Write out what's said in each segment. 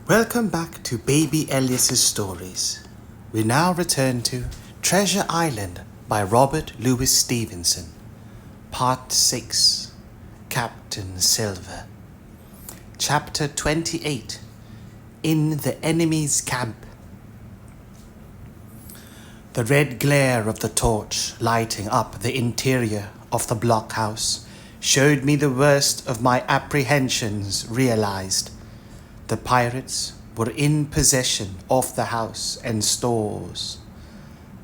Welcome back to Baby Elias's stories. We now return to Treasure Island by Robert Louis Stevenson. Part 6. Captain Silver. Chapter 28. In the Enemy's Camp. The red glare of the torch lighting up the interior of the blockhouse showed me the worst of my apprehensions realized. The pirates were in possession of the house and stores.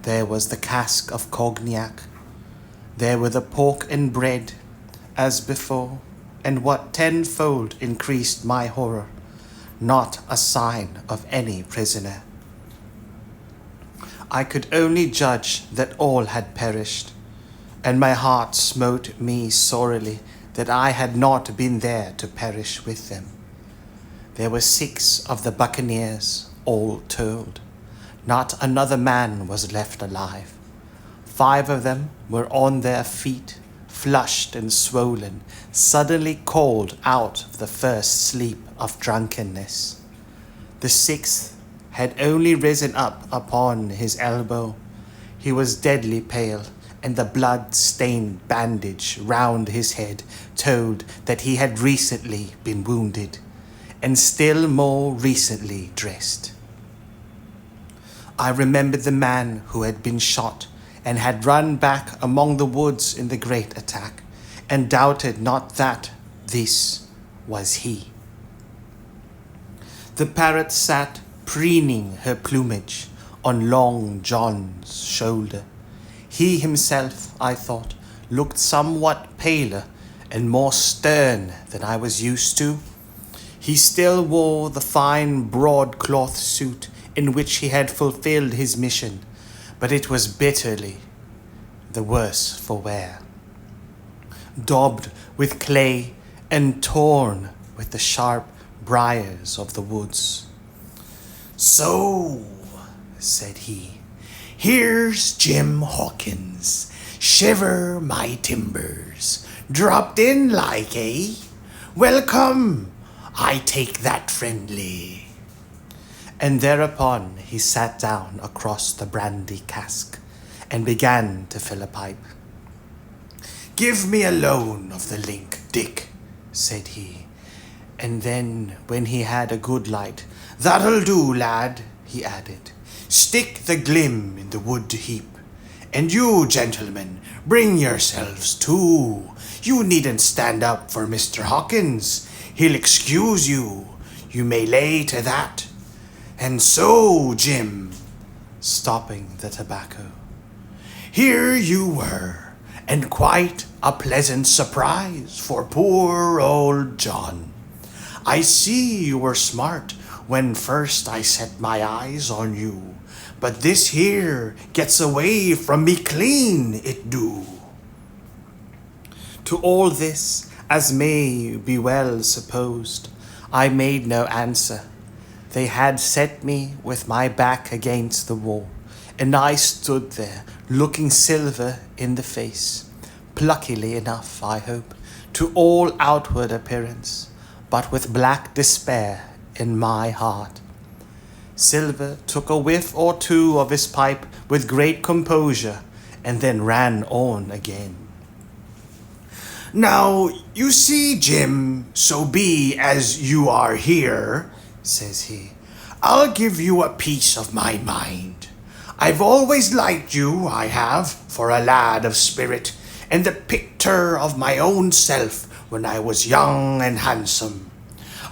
There was the cask of cognac. There were the pork and bread, as before, and what tenfold increased my horror, not a sign of any prisoner. I could only judge that all had perished, and my heart smote me sorely that I had not been there to perish with them. There were 6 of the buccaneers, all told. Not another man was left alive. 5 of them were on their feet, flushed and swollen, suddenly called out of the first sleep of drunkenness. The 6th had only risen up upon his elbow. He was deadly pale, and the blood-stained bandage round his head told that he had recently been wounded, and still more recently dressed. I remembered the man who had been shot and had run back among the woods in the great attack, and doubted not that this was he. The parrot sat preening her plumage on Long John's shoulder. He himself, I thought, looked somewhat paler and more stern than I was used to. He still wore the fine broadcloth suit in which he had fulfilled his mission, but it was bitterly the worse for wear. Daubed with clay and torn with the sharp briars of the woods. "So," said he, "here's Jim Hawkins, shiver my timbers, dropped in like, eh? Welcome, I take that friendly." And thereupon he sat down across the brandy cask and began to fill a pipe. "Give me a loan of the link, Dick," said he. And then, when he had a good light, "That'll do, lad," he added. "Stick the glim in the wood heap. And you, gentlemen, bring yourselves too. You needn't stand up for Mr. Hawkins. He'll excuse you. You may lay to that. And so, Jim," stopping the tobacco, "here you were, and quite a pleasant surprise for poor old John. I see you were smart when first I set my eyes on you, but this here gets away from me clean, it do." To all this, as may be well supposed, I made no answer. They had set me with my back against the wall, and I stood there, looking Silver in the face, pluckily enough, I hope, to all outward appearance, but with black despair in my heart. Silver took a whiff or two of his pipe with great composure, and then ran on again. "Now, you see, Jim, so be as you are here," says he, "I'll give you a piece of my mind. I've always liked you, I have, for a lad of spirit, and the picture of my own self when I was young and handsome.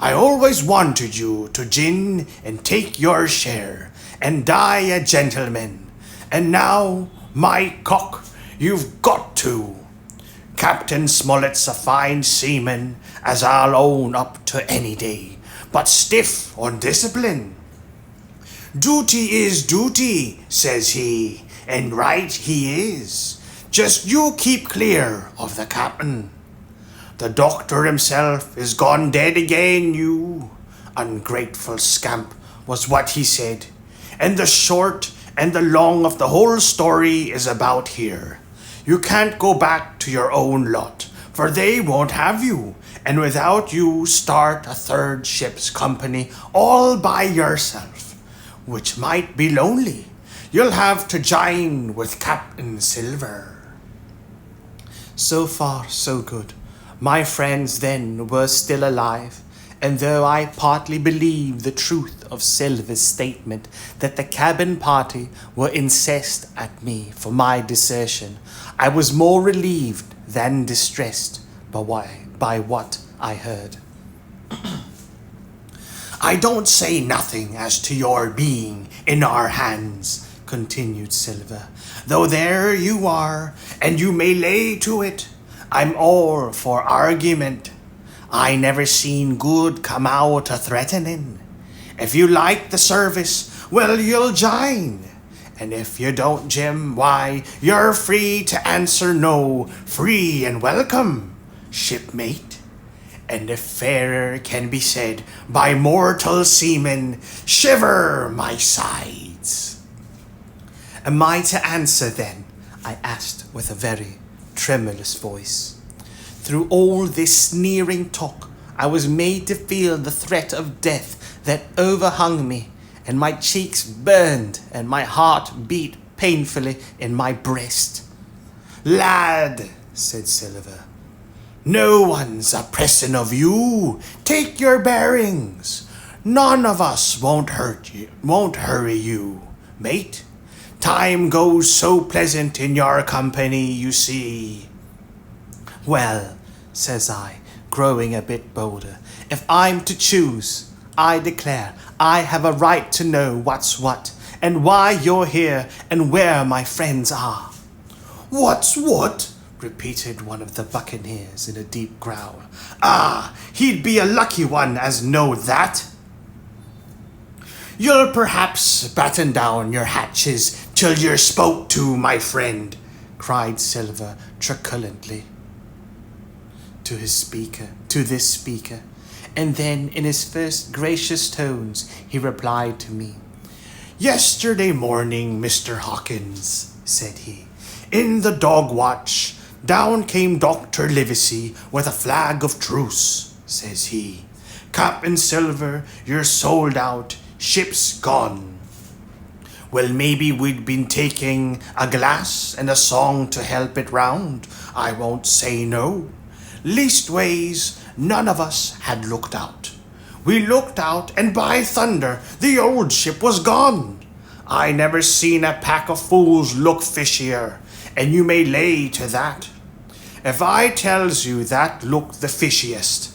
I always wanted you to gin and take your share, and die a gentleman, and now, my cock, you've got to. Captain Smollett's a fine seaman, as I'll own up to any day, but stiff on discipline. Duty is duty, says he, and right he is. Just you keep clear of the captain. The doctor himself is gone dead again, you ungrateful scamp, was what he said. And the short and the long of the whole story is about here. You can't go back to your own lot, for they won't have you, and without you start a third ship's company all by yourself, which might be lonely. You'll have to join with Captain Silver." So far, so good. My friends then were still alive, and though I partly believed the truth of Silver's statement that the cabin party were incensed at me for my desertion, I was more relieved than distressed by what I heard. "I don't say nothing as to your being in our hands," continued Silver, "though there you are, and you may lay to it. I'm all for argument. I never seen good come out of threatening. If you like the service, well, you'll join. And if you don't, Jim, why, you're free to answer no, free and welcome, shipmate. And if fairer can be said by mortal seamen, shiver my sides." "Am I to answer then?" I asked with a very tremulous voice. Through all this sneering talk, I was made to feel the threat of death that overhung me, and my cheeks burned and my heart beat painfully in my breast. "Lad," said Silver, "no one's a pressing of you. Take your bearings. None of us won't hurry you, mate. Time goes so pleasant in your company, you see." "Well," says I, growing a bit bolder, "if I'm to choose, I declare I have a right to know what's what, and why you're here, and where my friends are." "What's what?" repeated one of the buccaneers in a deep growl. "Ah, he'd be a lucky one as know that." "You'll perhaps batten down your hatches till you're spoke to, my friend," cried Silver truculently to this speaker, and then in his first gracious tones he replied to me. "Yesterday morning, Mr. Hawkins," said he, "in the dog watch, down came Dr. Livesey with a flag of truce, says he. 'Captain Silver, you're sold out, ship's gone.' Well, maybe we'd been taking a glass and a song to help it round. I won't say no. Leastways, none of us had looked out. We looked out, and by thunder, the old ship was gone. I never seen a pack of fools look fishier, and you may lay to that. If I tells you that looked the fishiest,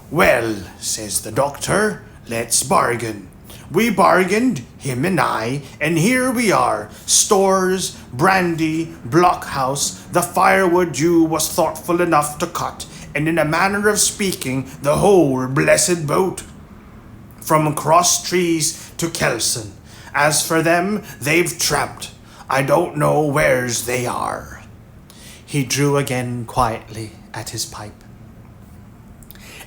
well, says the doctor, let's bargain. We bargained, him and I, and here we are. Stores, brandy, blockhouse, the firewood you was thoughtful enough to cut, and in a manner of speaking, the whole blessed boat, from cross trees to Kelson. As for them, they've tramped. I don't know where's they are." He drew again quietly at his pipe.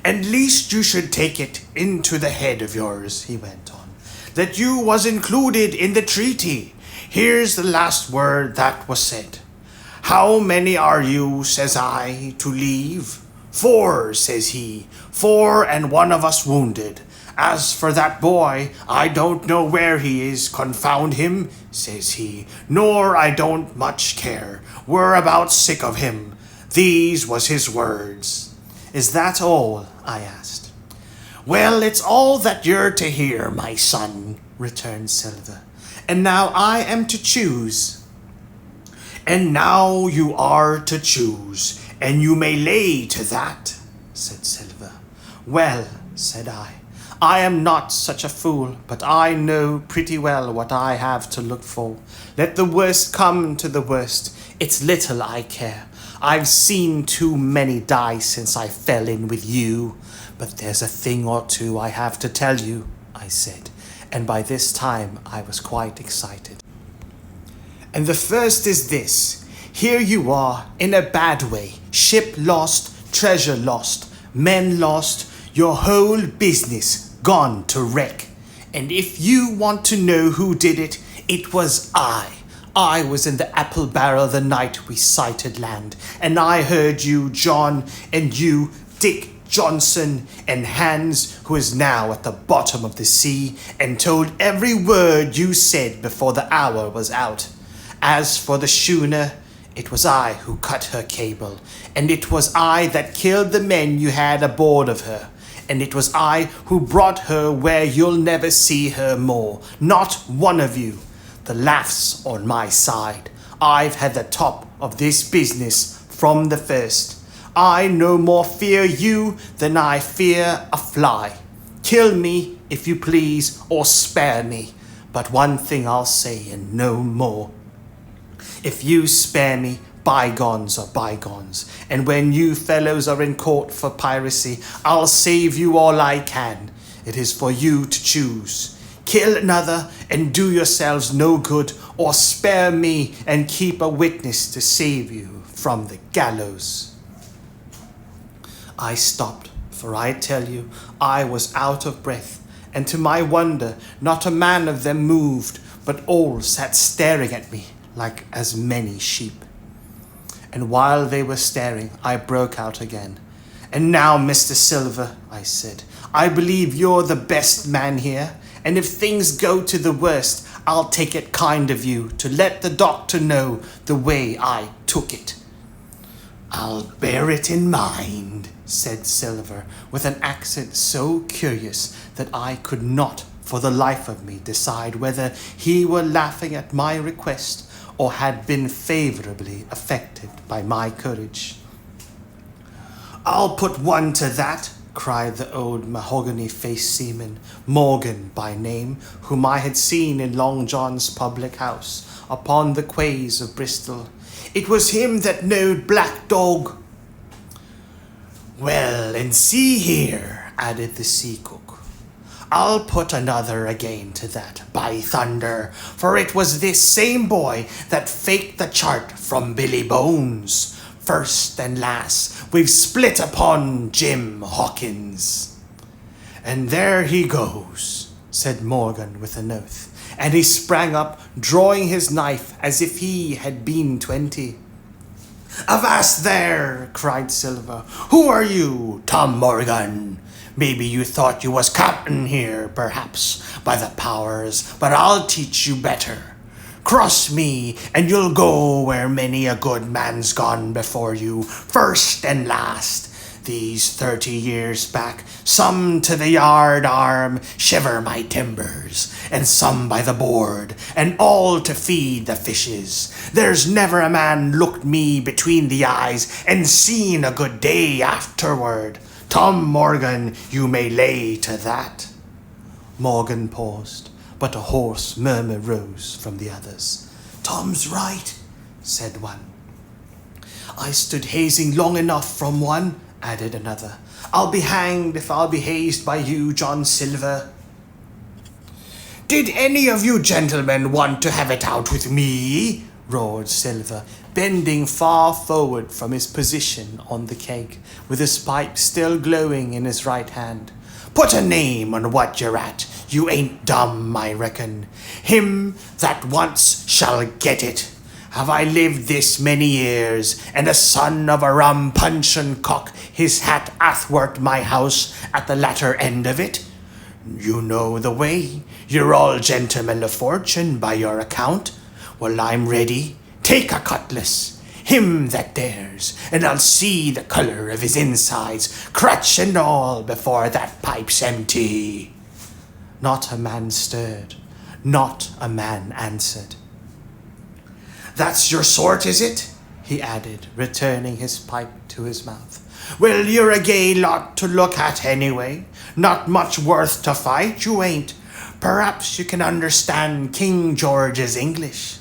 "And least you should take it into the head of yours," he went on, "that you was included in the treaty. Here's the last word that was said. 'How many are you,' says I, 'to leave?' 4, says he. 4 and one of us wounded. As for that boy, I don't know where he is, confound him, says he, nor I don't much care. We're about sick of him. These was his words." "Is that all?" I asked. "Well, it's all that you're to hear, my son," returned Silver. "And now I am to choose." "And now you are to choose, and you may lay to that," said Silver. "Well," said I am not such a fool, but I know pretty well what I have to look for. Let the worst come to the worst. It's little I care. I've seen too many die since I fell in with you. But there's a thing or two I have to tell you," I said, and by this time I was quite excited. "And the first is this. Here you are, in a bad way. Ship lost, treasure lost, men lost, your whole business gone to wreck. And if you want to know who did it, it was I. I was in the apple barrel the night we sighted land, and I heard you, John, and you, Dick, Johnson, and Hans, who is now at the bottom of the sea, and told every word you said before the hour was out. As for the schooner, it was I who cut her cable, and it was I that killed the men you had aboard of her, and it was I who brought her where you'll never see her more, not one of you. The laugh's on my side. I've had the top of this business from the first. I no more fear you than I fear a fly. Kill me, if you please, or spare me. But one thing I'll say, and no more. If you spare me, bygones are bygones. And when you fellows are in court for piracy, I'll save you all I can. It is for you to choose. Kill another and do yourselves no good, or spare me and keep a witness to save you from the gallows. I stopped, for I tell you, I was out of breath, and to my wonder, not a man of them moved, but all sat staring at me like as many sheep. And while they were staring, I broke out again. And now, Mr. Silver, I said, I believe you're the best man here, and if things go to the worst, I'll take it kind of you to let the doctor know the way I took it. I'll bear it in mind, said Silver, with an accent so curious that I could not for the life of me decide whether he were laughing at my request or had been favourably affected by my courage. I'll put one to that, cried the old mahogany-faced seaman, Morgan by name, whom I had seen in Long John's public house upon the quays of Bristol. It was him that knowed Black Dog. Well, and see here, added the sea cook, I'll put another again to that, by thunder, for it was this same boy that faked the chart from Billy Bones. First and last, we've split upon Jim Hawkins. And there he goes, said Morgan with an oath, and he sprang up, drawing his knife as if he had been 20. Avast there, cried Silver. Who are you, Tom Morgan? Maybe you thought you was captain here, perhaps, by the powers, but I'll teach you better. Cross me, and you'll go where many a good man's gone before you, first and last. These 30 years back, some to the yard arm shiver my timbers, and some by the board, and all to feed the fishes. There's never a man looked me between the eyes and seen a good day afterward. Tom Morgan, you may lay to that. Morgan paused, but a hoarse murmur rose from the others. Tom's right, said one. I stood hazing long enough from one, added another. I'll be hanged if I'll be hazed by you, John Silver. Did any of you gentlemen want to have it out with me? Roared Silver, bending far forward from his position on the keg, with his pipe still glowing in his right hand. Put a name on what you're at. You ain't dumb, I reckon. Him that wants shall get it. Have I lived this many years, and a son of a rum puncheon cock his hat athwart my house at the latter end of it? You know the way. You're all gentlemen of fortune by your account. Well, I'm ready. Take a cutlass. Him that dares, and I'll see the colour of his insides, crutch and all, before that pipe's empty. Not a man stirred. Not a man answered. That's your sort, is it? He added, returning his pipe to his mouth. Well, you're a gay lot to look at anyway. Not much worth to fight, you ain't. Perhaps you can understand King George's English.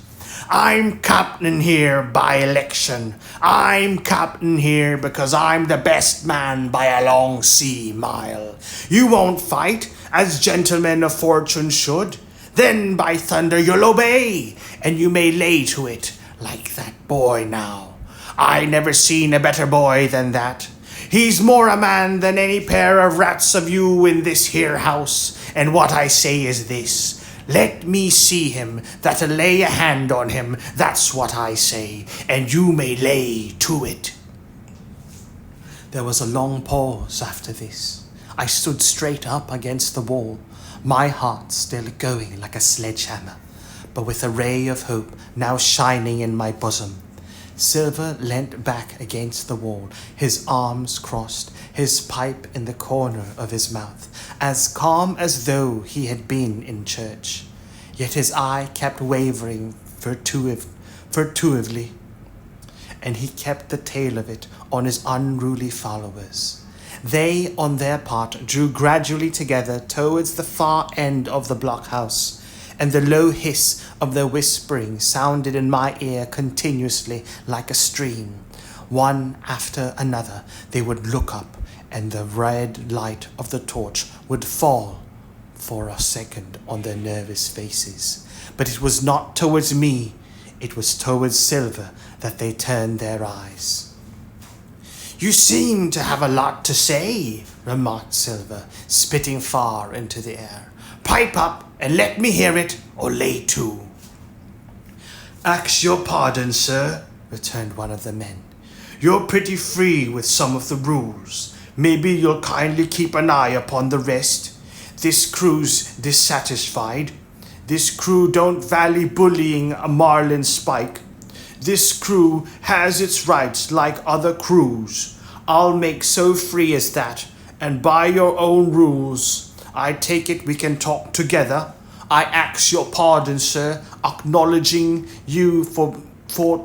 I'm captain here by election. I'm captain here because I'm the best man by a long sea mile. You won't fight, as gentlemen of fortune should. Then, by thunder, you'll obey, and you may lay to it, like that boy now. I never seen a better boy than that. He's more a man than any pair of rats of you in this here house, and what I say is this. Let me see him that'll lay a hand on him, that's what I say, and you may lay to it. There was a long pause after this. I stood straight up against the wall, my heart still going like a sledgehammer, but with a ray of hope now shining in my bosom. Silver leant back against the wall, his arms crossed, his pipe in the corner of his mouth, as calm as though he had been in church. Yet his eye kept wavering furtively, and he kept the tail of it on his unruly followers. They, on their part, drew gradually together towards the far end of the blockhouse, and the low hiss of their whispering sounded in my ear continuously like a stream. One after another they would look up, and the red light of the torch would fall for a second on their nervous faces. But it was not towards me, it was towards Silver that they turned their eyes. "You seem to have a lot to say," remarked Silver, spitting far into the air. "Pipe up and let me hear it, or lay to." "Ax your pardon, sir," returned one of the men. "You're pretty free with some of the rules. Maybe you'll kindly keep an eye upon the rest. This crew's dissatisfied. This crew don't value bullying a marlin spike. This crew has its rights like other crews. I'll make so free as that, and by your own rules, I take it we can talk together. I ax your pardon, sir, acknowledging you for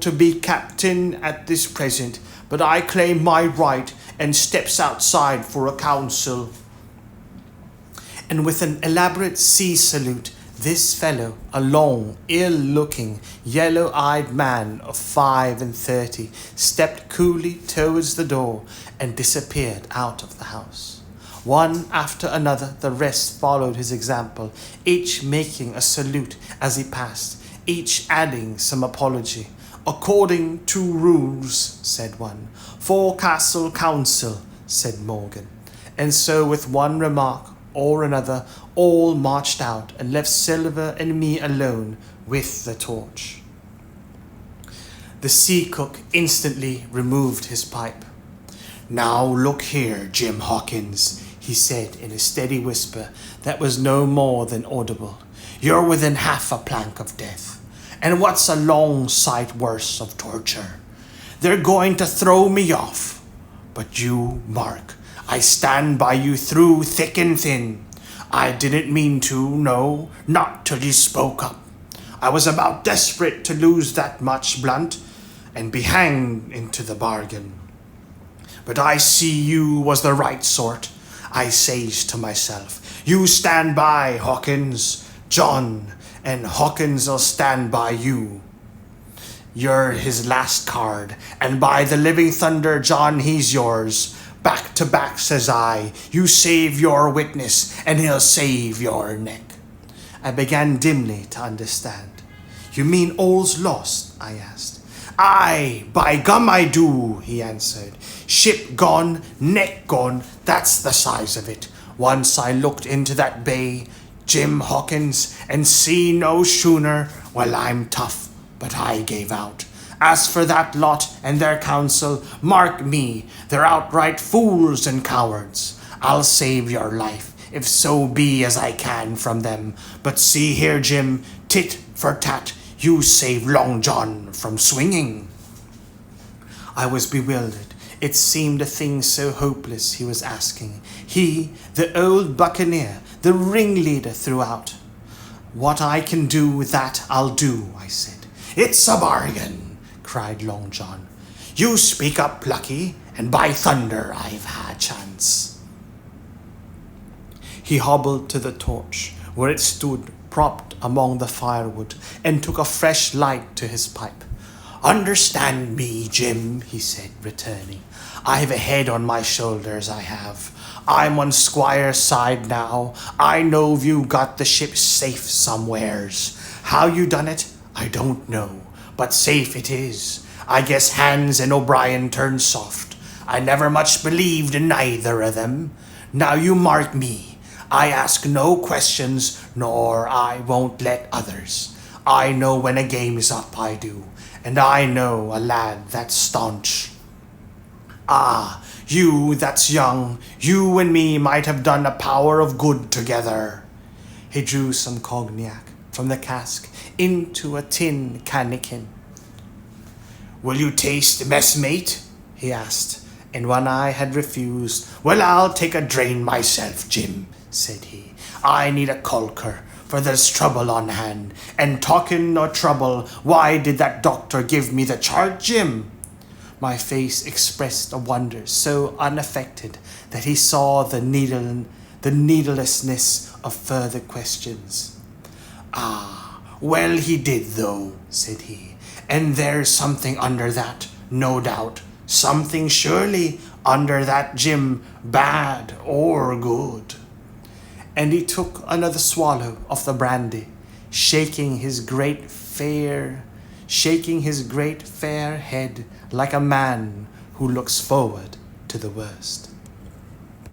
to be captain at this present, but I claim my right and steps outside for a council." And with an elaborate sea salute, this fellow, a long, ill-looking, yellow-eyed man of 35, stepped coolly towards the door and disappeared out of the house. One after another, the rest followed his example, each making a salute as he passed, each adding some apology. "According to rules," said one. "Forecastle council," said Morgan. And so with one remark or another, all marched out and left Silver and me alone with the torch. The sea cook instantly removed his pipe. "Now look here, Jim Hawkins," he said in a steady whisper that was no more than audible. "You're within half a plank of death. And what's a long sight worse of torture? They're going to throw me off. But you, Mark, I stand by you through thick and thin. I didn't mean to, no, not till you spoke up. I was about desperate to lose that much blunt, and be hanged into the bargain. But I see you was the right sort. I says to myself, you stand by Hawkins, John, and Hawkins'll stand by you. You're his last card, and by the living thunder, John, he's yours. Back to back, says I, you save your witness, and he'll save your neck." I began dimly to understand. "You mean all's lost?" I asked. "Aye, by gum I do," he answered. "Ship gone, neck gone, that's the size of it. Once I looked into that bay, Jim Hawkins, and see no schooner. Well, I'm tough, but I gave out. As for that lot and their counsel, mark me, they're outright fools and cowards. I'll save your life, if so be as I can from them. But see here, Jim, tit for tat, you save Long John from swinging." I was bewildered. It seemed a thing so hopeless he was asking. He, the old buccaneer, the ringleader throughout. "What I can do with that, I'll do," I said. "It's a bargain," cried Long John. "You speak up, Plucky, and by thunder, I've had a chance." He hobbled to the torch, where it stood propped among the firewood, and took a fresh light to his pipe. "Understand me, Jim," he said, returning. "I've a head on my shoulders, I have. I'm on Squire's side now. I know you got the ship safe somewheres. How you done it, I don't know, but safe it is. I guess Hans and O'Brien turned soft. I never much believed in neither of them. Now you mark me. I ask no questions, nor I won't let others. I know when a game is up, I do, and I know a lad that's staunch. Ah, You that's young, you and me might have done a power of good together. He drew some cognac from the cask into a tin cannikin. Will you taste, messmate? He asked, and when I had refused, well, I'll take a drain myself, Jim, said he. I need a caulker, for there's trouble on hand. And talking o' trouble, why did that doctor give me the charge, Jim? My face expressed a wonder so unaffected that he saw the needlessness of further questions. Ah, well he did though, said he, and there's something under that, no doubt. Something surely under that, Jim, bad or good. And he took another swallow of the brandy, shaking his great fair head like a man who looks forward to the worst.